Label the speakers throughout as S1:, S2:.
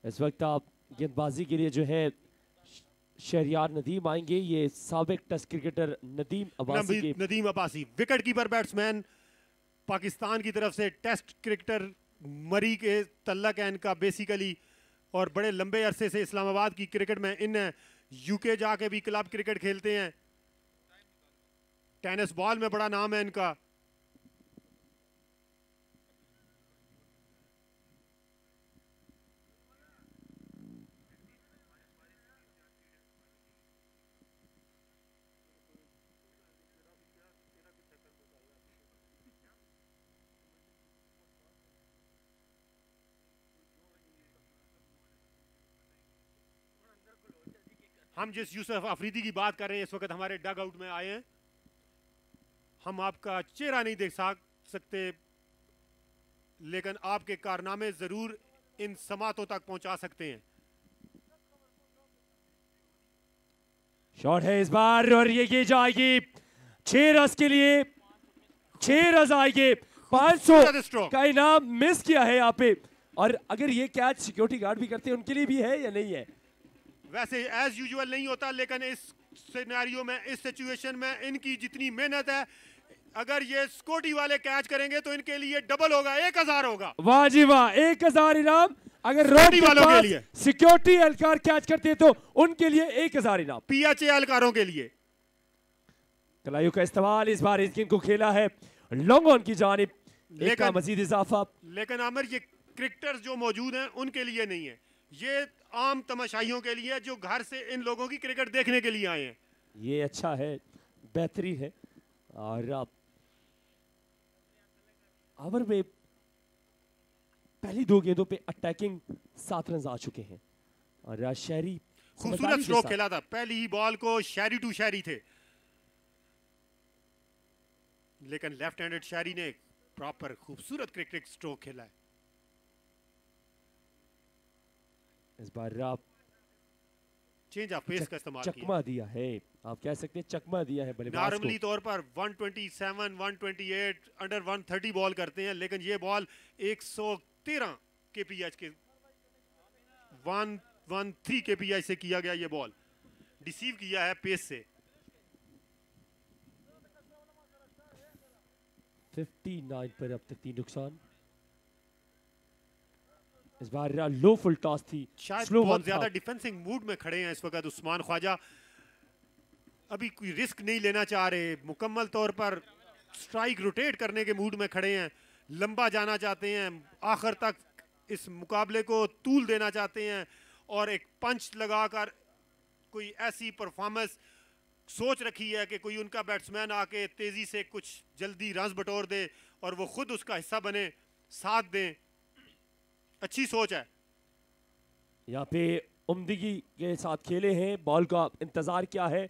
S1: इस वक्त आप गेंदबाजी के लिए जो है शहरियार नदीम आएंगे। ये साबिक test cricketer
S2: Nadeem Abbasi wicket keeper batsman Pakistan की तरफ से टेस्ट क्रिकेटर मरी के तल्लक है इनका बेसिकली, और बड़े लंबे अरसे से इस्लामाबाद की क्रिकेट में इन यूके जाके भी क्लब क्रिकेट खेलते हैं। टेनिस बॉल में बड़ा नाम है इनका। हम जिस यूसुफ अफरीदी की बात कर रहे हैं इस वक्त हमारे डग आउट में आए हैं। हम आपका चेहरा नहीं देख सकते, लेकिन आपके कारनामे जरूर इन समातों तक पहुंचा सकते हैं।
S1: शॉट है इस बार और ये की जाएगी 6 रन के लिए। 6 रन आएंगे। 500 का इनाम मिस किया है यहाँ पे। और अगर ये कैच सिक्योरिटी गार्ड भी करते हैं उनके लिए भी है या नहीं है?
S2: वैसे एज यूजुअल नहीं होता, लेकिन इस सिनेरियो में, इस सिचुएशन में इनकी जितनी मेहनत है, अगर ये सिक्योरिटी वाले कैच करेंगे तो इनके लिए डबल होगा, 1000 होगा।
S1: वाह जी वाह, 1000 इनाम। अगर रोड वालों के लिए सिक्योरिटी एहलकार कैच करते हैं तो उनके लिए 1000 इनाम।
S2: पीएचए एहलकारों के लिए
S1: कलाइयों का इस्तेमाल इस बार इस गेंद को खेला है लॉन्ग ऑन की जानिब, एक का मजीद इजाफा।
S2: लेकिन आमिर, ये क्रिकेटर्स जो मौजूद हैं उनके लिए नहीं है, ये आम तमाशाइयों के लिए जो घर से इन लोगों की क्रिकेट देखने के लिए आए हैं।
S1: ये अच्छा है, बेहतरीन है। और ओवर में पहली 2 गेंदों पे अटैकिंग 7 रन आ चुके हैं। और शहरी
S2: खूबसूरत स्ट्रोक खेला था, पहली ही बॉल को शहरी टू शहरी थे, लेकिन लेफ्ट हैंडेड शहरी ने प्रॉपर खूबसूरत क्रिकेट स्ट्रोक खेला है।
S1: इस बार आप
S2: चेंज ऑफ पेस का इस्तेमाल
S1: चकमा दिया है, आप कह सकते हैं चकमा दिया है बल्लेबाज को।
S2: नॉर्मली तौर पर 127, 128, अंडर 130 बॉल करते हैं, लेकिन ये बॉल 113 केपीएच के 113 केपीएच से किया गया। ये बॉल डिसीव किया है पेस से।
S1: 59 पर अब तक 3 नुकसान। इस बार लो फुल टॉस थी,
S2: शायद बहुत ज्यादा डिफेंसिंग मूड में खड़े हैं इस वक्त उस्मान ख्वाजा। अभी कोई रिस्क नहीं लेना चाह रहे, मुकम्मल तौर पर स्ट्राइक रोटेट करने के मूड में खड़े हैं, लंबा जाना चाहते हैं, आखिर तक इस मुकाबले को तूल देना चाहते हैं और एक पंच लगाकर कोई ऐसी परफॉर्मेंस सोच रखी है कि कोई उनका बैट्समैन आके तेजी से कुछ जल्दी रन बटोर दे और वो खुद उसका हिस्सा बने, साथ दें। अच्छी सोच है।
S1: यहाँ पे उम्दगी के साथ खेले हैं, बॉल का इंतजार किया है,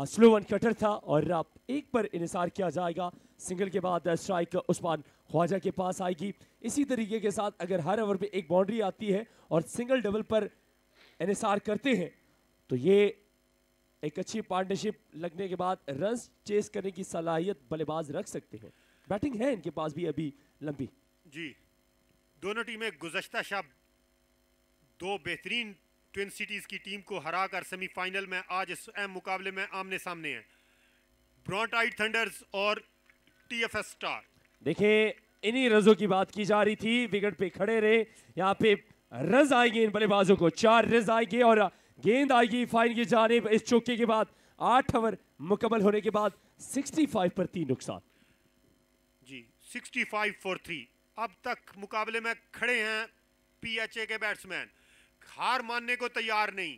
S1: स्लो वन कटर था और आप एक पर इन्हिसार किया जाएगा। सिंगल के बाद स्ट्राइक उस्मान ख्वाजा के पास आएगी। इसी तरीके के साथ अगर हर ओवर पे एक बाउंड्री आती है और सिंगल डबल पर इन्हिसार करते हैं तो ये एक अच्छी पार्टनरशिप लगने के बाद रन्स चेस करने की सलाहियत बल्लेबाज रख सकते हैं। बैटिंग है इनके पास भी अभी लंबी।
S2: जी, दोनों टीमें गुज़श्ता शब 2 बेहतरीन ट्विन सिटीज की टीम को हराकर सेमीफाइनल में आज इस अहम मुकाबले में आमने सामने हैं, ब्रॉन्टाइड थंडर्स और टीएफएस स्टार।
S1: देखिए इन्हीं रनों की बात की जा रही थी, विकेट पे खड़े रहे। यहाँ पे रन आएंगे इन बल्लेबाजों को, 4 रन आएंगे और गेंद आएगी फाइन की जानिब। इस चौके के बाद 8 ओवर मुकम्मल होने के बाद 65 पर 3 नुकसान।
S2: जी, 65 फॉर 3। अब तक मुकाबले में खड़े हैं पीएचए के बैट्समैन, हार मानने को तैयार नहीं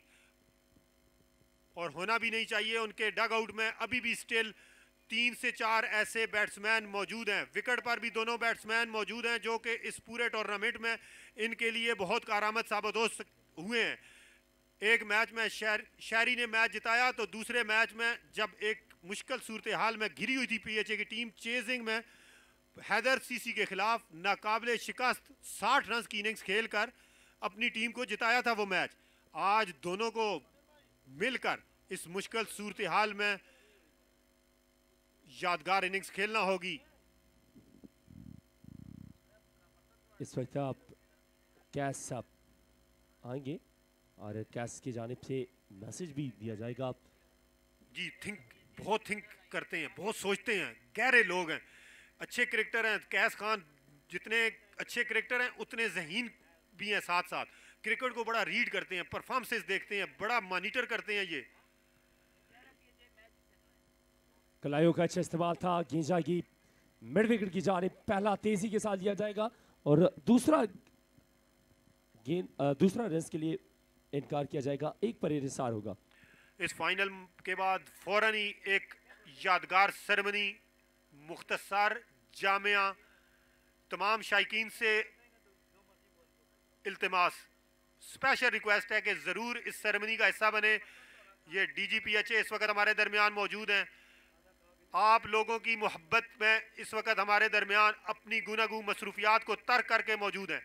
S2: और होना भी नहीं चाहिए। उनके डग आउट में अभी भी स्टिल 3 से 4 ऐसे बैट्समैन मौजूद हैं, विकेट पर भी दोनों बैट्समैन मौजूद हैं जो कि इस पूरे टूर्नामेंट में इनके लिए बहुत कारआमद साबित हुए हैं। एक मैच में शहरी ने मैच जिताया, तो दूसरे मैच में जब एक मुश्किल सूरत हाल में घिरी हुई थी पीएचए की टीम, चेजिंग में हैदर सीसी के खिलाफ नाकाबिले शिकस्त 60 रन की इनिंग्स खेलकर अपनी टीम को जिताया था वो मैच। आज दोनों को मिलकर इस मुश्किल सूरत हाल में यादगार इनिंग्स खेलना होगी।
S1: इस वक्त आप कैस आएंगे और कैस की जानिब से मैसेज भी दिया जाएगा।
S2: जी, बहुत थिंक करते हैं, बहुत सोचते हैं, गहरे लोग हैं, अच्छे क्रिकेटर हैं। कैस खान जितने अच्छे क्रिकेटर हैं उतने ज़हीन भी हैं, साथ साथ क्रिकेट को बड़ा रीड करते हैं, परफॉर्मेंसेस देखते हैं, बड़ा मॉनिटर करते हैं। ये
S1: कलाइयों का अच्छा इस्तेमाल था, गेंद जाएगी मिड विकेट की जानिब, पहला तेजी के साथ लिया जाएगा और दूसरा रन के लिए इनकार किया जाएगा, एक पर इंसार होगा।
S2: इस फाइनल के बाद फौरन ही एक यादगार सेरेमनी, मुख्तसर जामिया, तमाम शायकीन से इल्तिमास, स्पेशल रिक्वेस्ट है कि ज़रूर इस सेरेमनी का हिस्सा बने। ये DGPHA इस वक्त हमारे दरमियान मौजूद हैं। आप लोगों की मोहब्बत में इस वक्त हमारे दरमियान अपनी गुनागू मसरूफियात को तर्क करके मौजूद हैं।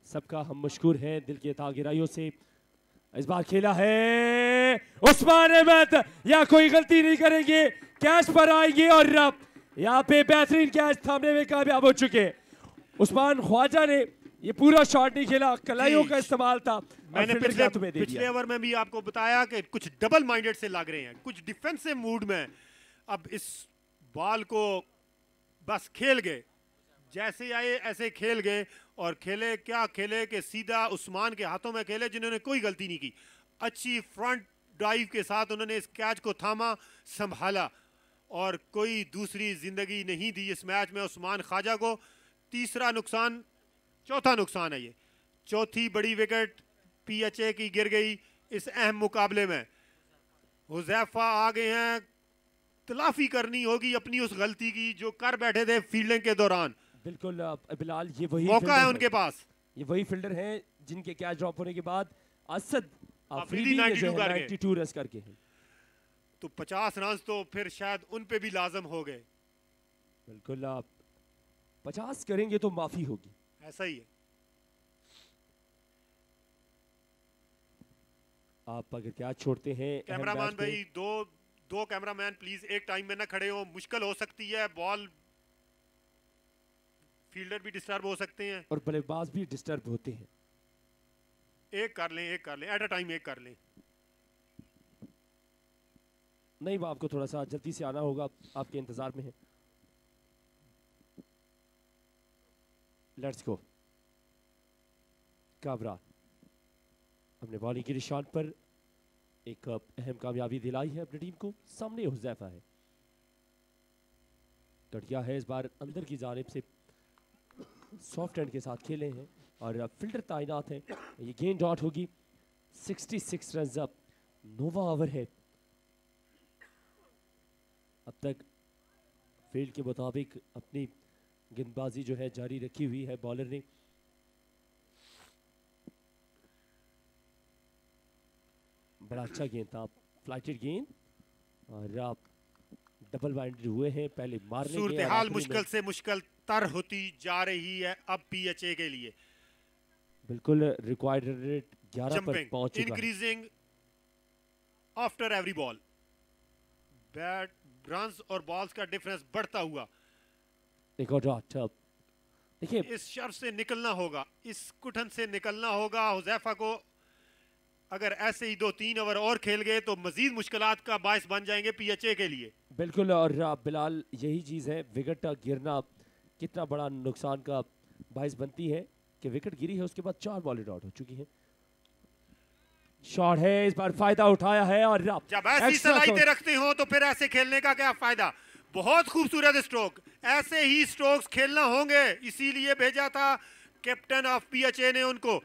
S1: सबका हम मशकूर हैं दिल की अता गहराइयों से। इस बार खेला है उस्मान अहमद, या कोई गलती नहीं करेंगे, कैच पर आएंगे और यहाँ पे बेहतरीन कैच थामने में कामयाब हो चुके हैं। उस्मान ख्वाजा ने ये पूरा शॉट नहीं खेला, कलाइयों का इस्तेमाल था।
S2: मैंने पिछले ओवर में भी आपको बताया कि कुछ डबल माइंडेड से लग रहे हैं, कुछ डिफेंसिव मूड में। अब इस बॉल को बस खेल गए, जैसे आए ऐसे खेल गए और खेले क्या खेले कि सीधा उस्मान के हाथों में खेले, जिन्होंने कोई गलती नहीं की। अच्छी फ्रंट ड्राइव के साथ उन्होंने इस कैच को थामा, संभाला और कोई दूसरी जिंदगी नहीं दी इस मैच में उस्मान ख्वाजा को। चौथा नुकसान है ये, चौथी बड़ी विकेट PHA की गिर गई इस अहम मुकाबले में। हुज़ैफा आ गए हैं, तलाफी करनी होगी अपनी उस गलती की जो कर बैठे थे फील्डिंग के दौरान।
S1: बिल्कुल बिलाल, ये वही
S2: मौका है उनके पास,
S1: ये वही फील्डर हैं जिनके कैच ड्रॉप होने के बाद असद
S2: अफरीदी
S1: 92 रन करके हैं।
S2: तो 50 रन तो फिर शायद उन पे भी लाजम हो गए।
S1: बिल्कुल, आप 50 करेंगे तो माफी होगी,
S2: ऐसा ही है।
S1: आप अगर कैच छोड़ते हैं।
S2: कैमरामैन भाई, दो कैमरामैन प्लीज एक टाइम में ना खड़े हो, मुश्किल हो सकती है, बॉल फील्डर भी डिस्टर्ब हो सकते हैं
S1: और बल्लेबाज भी डिस्टर्ब होते हैं।
S2: एक कर लें एट अ टाइम, एक कर लें।
S1: नहीं, वो आपको थोड़ा सा जल्दी से आना होगा, आपके इंतजार में है। Let's go. काबरा अपने बॉलिंग की निशान पर एक अहम कामयाबी दिलाई है अपनी टीम को। सामने हुज़ैफा है, कटिया है इस बार अंदर की जानिब से, सॉफ्ट एंड के साथ खेले हैं और फील्डर तैनात है। ये गेंद डॉट होगी, 66 रन अप, नोवा ओवर है। अब तक फील्ड के मुताबिक अपनी गेंदबाजी जो है जारी रखी हुई है बॉलर ने। बड़ा अच्छा गेंद था, फ्लाइटेड गेंद, और आप डबल बाइंडेड हुए हैं पहले मारने के।
S2: सूरत हाल मुश्किल से मुश्किल तर होती जा रही है अब PHA के लिए।
S1: बिल्कुल, रिक्वायर्ड रेट 11 पर पहुंच चुका है।
S2: Increasing after every ball, bat runs और बॉल्स का डिफरेंस बढ़ता हुआ।
S1: एक और डॉट। देखिए,
S2: इस शर्फ से निकलना होगा, इस कुठन से निकलना होगा हुज़ैफा को। अगर ऐसे ही 2-3 ओवर और खेल गए तो मजीद मुश्किलात का बायस बन जाएंगे PHA के लिए।
S1: बिल्कुल, और बिलाल यही चीज़ है, विकेट गिरना कितना बड़ा नुकसान का बायस बनती है कि विकेट गिरी है उसके बाद 4 बॉलें आउट हो चुकी हैं। शॉट है, इस बार फायदा उठाया है और
S2: जब ऐसी सलाहियतें रखते हो तो फिर ऐसे खेलने का क्या फायदा। बहुत खूबसूरत स्ट्रोक, ऐसे ही स्ट्रोक्स खेलना होंगे, इसीलिए भेजा था कैप्टन ऑफ PHA ने उनको।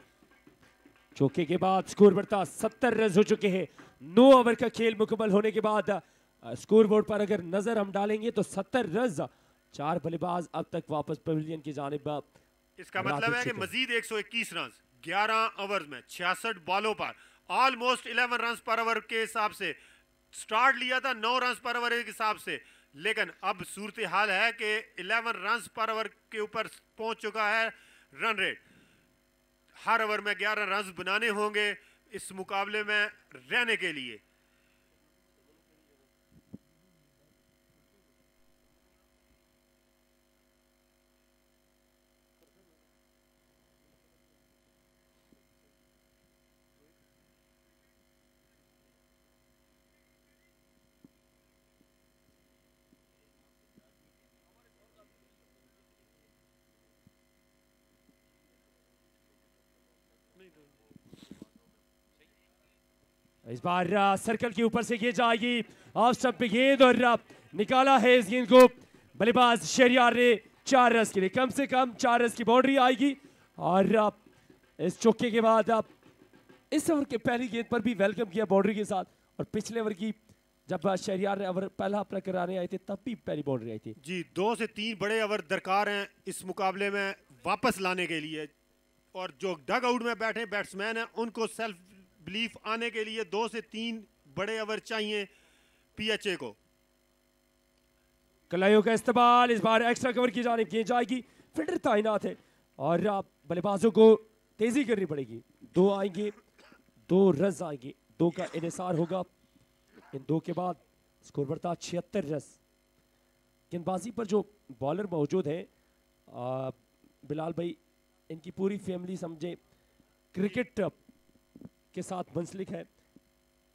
S1: चौके के बाद स्कोर बढ़ता 70 रन हो चुके हैं। 9 ओवर का खेल मुकम्मल होने के बाद स्कोर बोर्ड पर अगर नजर हम डालेंगे तो 70 रन, 4 बल्लेबाज अब तक वापस पवेलियन की जानिब।
S2: इसका मतलब है कि मजीद 121 रन 11 ओवर में 66 बॉलों पर, ऑलमोस्ट 11 रन पर ओवर के हिसाब से। स्टार्ट लिया था 9 रन पर ओवर के हिसाब से, लेकिन अब सूरत हाल है कि 11 रन पर ओवर के ऊपर पहुंच चुका है रन रेट। हर ओवर में 11 रन बनाने होंगे इस मुकाबले में रहने के लिए।
S1: इस बार सर्कल के ऊपर से गेंद जाएगी, ऑफ स्टंप पे गेंद और निकाला है इस गेंद को बल्लेबाज शहरयार ने 4 रन के लिए। कम से कम 4 रन की बाउंड्री आएगी। और इस चौके के बाद इस ओवर के पहली गेंद पर भी वेलकम किया बाउंड्री के साथ, और पिछले ओवर की जब शहरयार ने ओवर पहला अपना कराने आए थे तब भी पहली बाउंड्री आई थी।
S2: जी 2 से 3 बड़े ओवर दरकार हैं इस मुकाबले में वापस लाने के लिए, और जो डग आउट में बैठे बैट्समैन हैं उनको सेल्फ बिलीफ आने के लिए 2 से 3 बड़े ओवर चाहिए पीएचए को।
S1: कलाइयों का इस्तेमाल, इस बार एक्स्ट्रा कवर की जानिब की जाएगी, फील्डर तैनात है और बल्लेबाजों को तेजी करनी पड़ेगी। 2 आएंगे, 2 रन आएंगे, 2 का इन्हिसार होगा। इन 2 के बाद स्कोर बढ़ता 76 रन। गेंदबाजी पर जो बॉलर मौजूद हैं बिलाल भाई, इनकी पूरी फैमिली समझे क्रिकेट के साथ मुंसलिक है।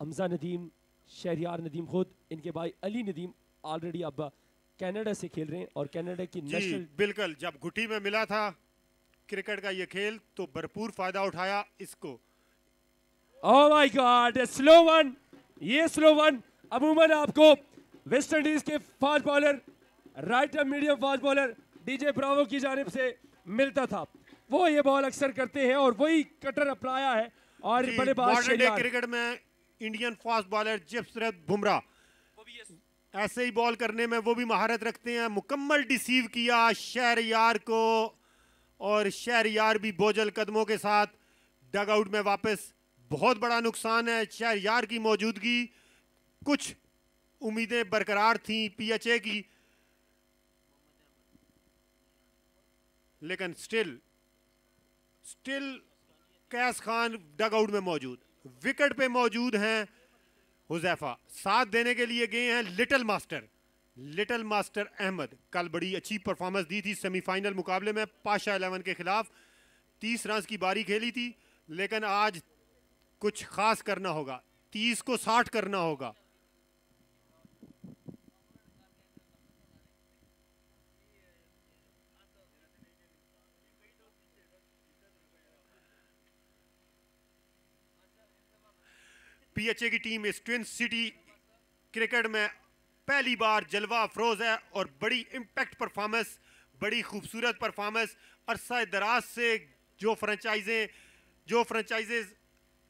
S1: हमजा नदीम, शहरयार नदीम, खुद इनके भाई अली नदीम ऑलरेडी अब कनाडा से खेल रहे हैं और कनाडा की नेशनल।
S2: बिल्कुल, जब घुटी में मिला था क्रिकेट का ये खेल तो भरपूर फायदा उठाया इसको।
S1: Oh my God, slow one. ये स्लो वन अमूमन आपको वेस्ट इंडीज के fast bowler, right medium fast bowler DJ Bravo की जानिब से मिलता था। वो ये बॉल अक्सर करते हैं और वही कटर अपनाया है। और बल्लेबाज
S2: क्रिकेट में Indian fast bowler Jasprit Bumrah ऐसे ही बॉल करने में वो भी महारत रखते हैं। मुकम्मल डिसीव किया शहरयार को, और शहरयार भी बोझल कदमों के साथ डग आउट में वापस। बहुत बड़ा नुकसान है शहरयार की मौजूदगी। कुछ उम्मीदें बरकरार थी पीएचए की, लेकिन स्टिल कैस खान डग आउट में मौजूद, विकेट पे मौजूद हैं हुजैफा। साथ देने के लिए गए हैं लिटिल मास्टर अहमद। कल बड़ी अच्छी परफॉर्मेंस दी थी सेमीफाइनल मुकाबले में पाशा 11 के खिलाफ। 30 रन की बारी खेली थी, लेकिन आज कुछ खास करना होगा, 30 को 60 करना होगा। पीएचए की टीम इस ट्विन सिटी क्रिकेट में पहली बार जलवा अफरोज है और बड़ी इंपैक्ट परफॉर्मेंस, बड़ी खूबसूरत परफॉर्मेंस। अरसा दराज से जो फ्रेंचाइजेज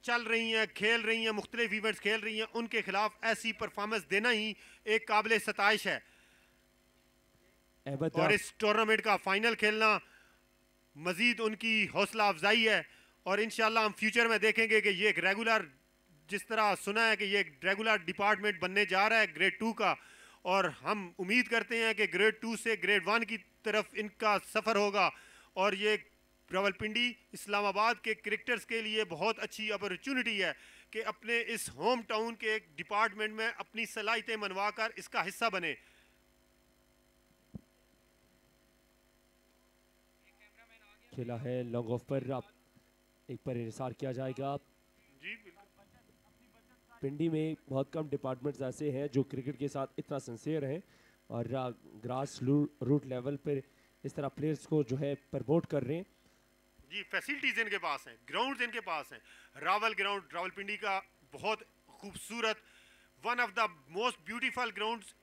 S2: चल रही हैं, खेल रही हैं, मुख्तलिफ इवेंट्स खेल रही हैं, उनके खिलाफ ऐसी परफॉर्मेंस देना ही एक काबिल सताइश है। और इस टूर्नामेंट का फाइनल खेलना मजीद उनकी हौसला अफजाई है। और इंशाल्लाह हम फ्यूचर में देखेंगे कि ये एक रेगुलर, जिस तरह सुना है कि ये एक रेगुलर डिपार्टमेंट बनने जा रहा है ग्रेड 2 का, और हम उम्मीद करते हैं कि ग्रेड 2 से ग्रेड 1 की तरफ इनका सफ़र होगा। और ये रावलपिंडी इस्लामाबाद के क्रिकेटर्स के लिए बहुत अच्छी अपॉर्चुनिटी है कि अपने इस होम टाउन के एक डिपार्टमेंट में अपनी सलाहियतें मनवाकर इसका हिस्सा बने।
S1: खेला है लॉन्ग ऑफ पर, एक पर इंसार किया जाएगा।
S2: जी
S1: पिंडी में बहुत कम डिपार्टमेंट्स ऐसे हैं जो क्रिकेट के साथ इतना सिंसियर हैं और ग्रास रूट लेवल पर इस तरह प्लेयर्स को जो है प्रमोट कर रहे हैं।
S2: जी, फैसिलिटीज इनके पास हैं, ग्राउंड्स इनके पास हैं। रावल ग्राउंड रावलपिंडी का बहुत खूबसूरत, one of the most beautiful grounds